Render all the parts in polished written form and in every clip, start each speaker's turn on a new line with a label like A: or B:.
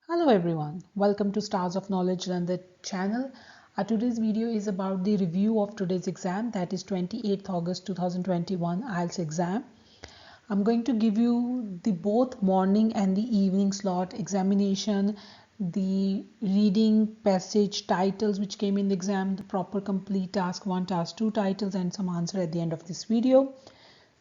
A: Hello everyone, welcome to Stars of Knowledge Learn the channel. Today's video is about the review of today's exam, that is 28th August 2021 IELTS exam. I'm going to give you the both morning and the evening slot examination, the reading passage titles which came in the exam, the proper complete task 1, task 2 titles and some answer at the end of this video.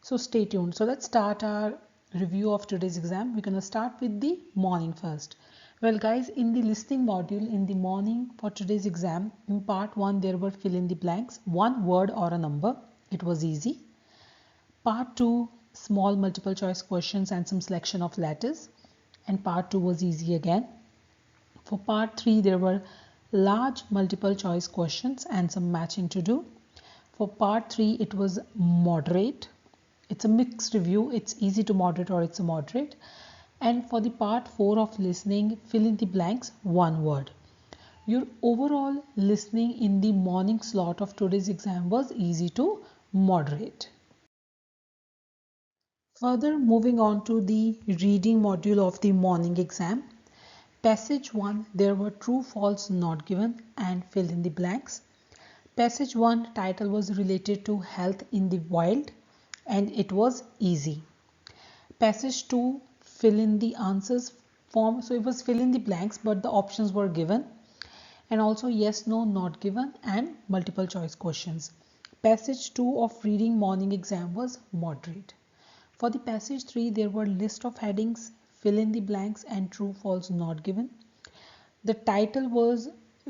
A: So stay tuned. So let's start our review of today's exam. We're going to start with the morning first. Well guys, in the listening module in the morning for today's exam, in part 1 there were fill in the blanks, one word or a number. It was easy. Part 2, small multiple choice questions and some selection of letters, and part 2 was easy again. For part 3 there were large multiple choice questions and some matching to do. For part 3 it was moderate. It's a mixed review, it's easy to moderate or it's a moderate. And for the part 4 of listening, fill in the blanks, one word. Your overall listening in the morning slot of today's exam was easy to moderate. Further, moving on to the reading module of the morning exam. Passage 1, there were true, false, not given and fill in the blanks. Passage 1 title was related to health in the wild and it was easy. Passage 2, fill in the answers form, so it was fill in the blanks but the options were given, and also yes, no, not given and multiple choice questions. Passage 2 of reading morning exam was moderate. For the passage 3 there were list of headings, fill in the blanks and true, false, not given. The title was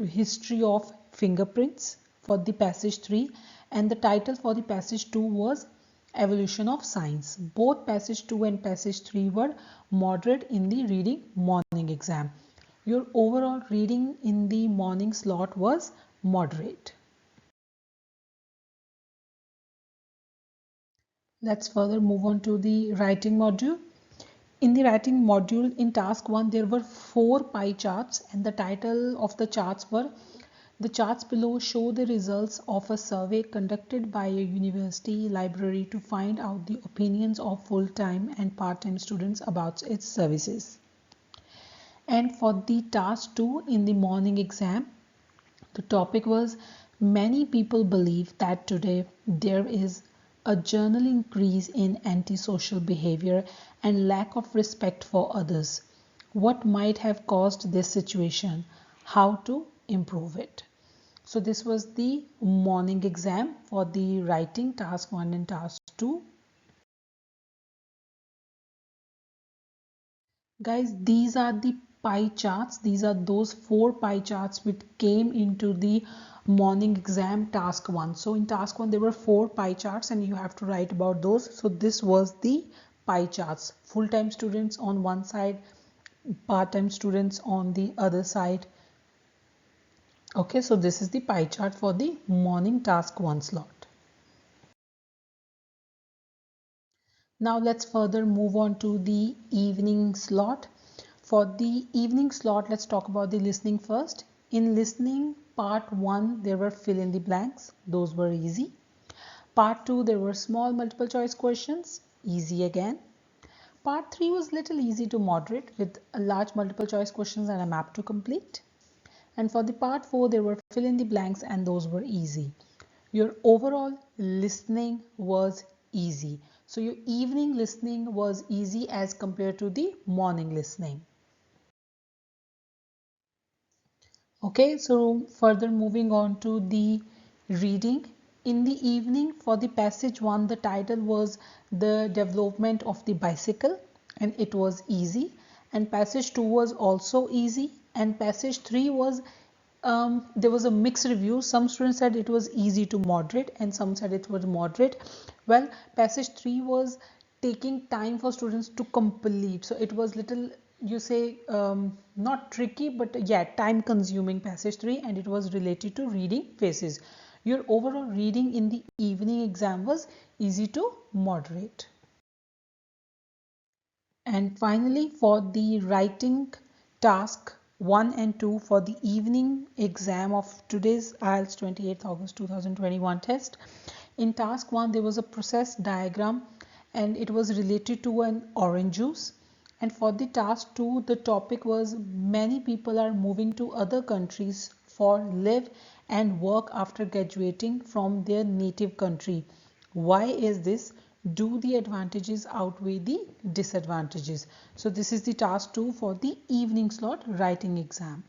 A: history of fingerprints for the passage 3 and the title for the passage 2 was evolution of science. Both passage 2 and passage 3 were moderate in the reading morning exam. Your overall reading in the morning slot was moderate. Let's further move on to the writing module. In the writing module in task 1 there were 4 pie charts and the title of the charts were, the charts below show the results of a survey conducted by a university library to find out the opinions of full-time and part-time students about its services. And for the task 2 in the morning exam, the topic was, many people believe that today there is a general increase in antisocial behavior and lack of respect for others. What might have caused this situation? How to improve it? So this was the morning exam for the writing task 1 and task 2. Guys, these are the pie charts. These are those 4 pie charts which came into the morning exam task 1. So in task 1 there were 4 pie charts and you have to write about those. So this was the pie charts. Full-time students on one side, part-time students on the other side. Okay, so this is the pie chart for the morning task 1 slot. Now let's further move on to the evening slot. For the evening slot, let's talk about the listening first. In listening part 1, there were fill in the blanks. Those were easy. Part 2, there were small multiple choice questions. Easy again. Part 3 was little easy to moderate with a large multiple choice questions and a map to complete. And for the part 4 there were fill in the blanks and those were easy. Your overall listening was easy. So your evening listening was easy as compared to the morning listening. Okay, so further moving on to the reading. In the evening for the passage 1 the title was the development of the bicycle and it was easy, and passage 2 was also easy, and passage 3 was there was a mixed review. Some students said it was easy to moderate and some said it was moderate. Well, passage 3 was taking time for students to complete, so it was little, you say, not tricky but yeah, time consuming passage 3, and it was related to reading phases. Your overall reading in the evening exam was easy to moderate. And finally, for the writing task 1 and 2 for the evening exam of today's IELTS 28th August 2021 test. In task 1 there was a process diagram and it was related to an orange juice. And for the task 2, the topic was many people are moving to other countries for live and work after graduating from their native country. Why is this? Do the advantages outweigh the disadvantages? So this is the task 2 for the evening slot writing exam.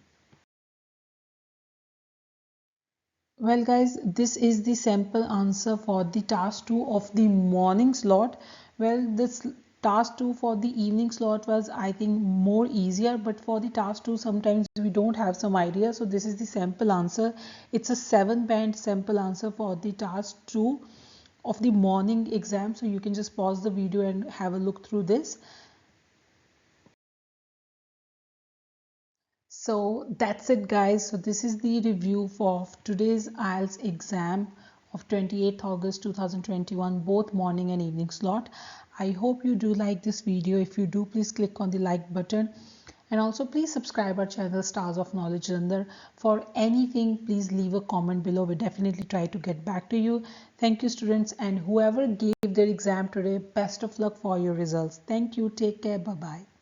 A: Well guys, this is the sample answer for the task 2 of the morning slot. Well, this task 2 for the evening slot was, I think, more easier, but for the task 2 sometimes we don't have some idea. So this is the sample answer. It's a 7-band sample answer for the task 2 of the morning exam. So you can just pause the video and have a look through this. So that's it guys. So this is the review for today's IELTS exam of 28th August 2021, both morning and evening slot. I hope you do like this video. If you do, please click on the like button, and also please subscribe our channel Stars of Knowledge Jalandhar. For anything, please leave a comment below. We definitely try to get back to you. Thank you students, and whoever gave their exam today, best of luck for your results. Thank you. Take care. Bye bye.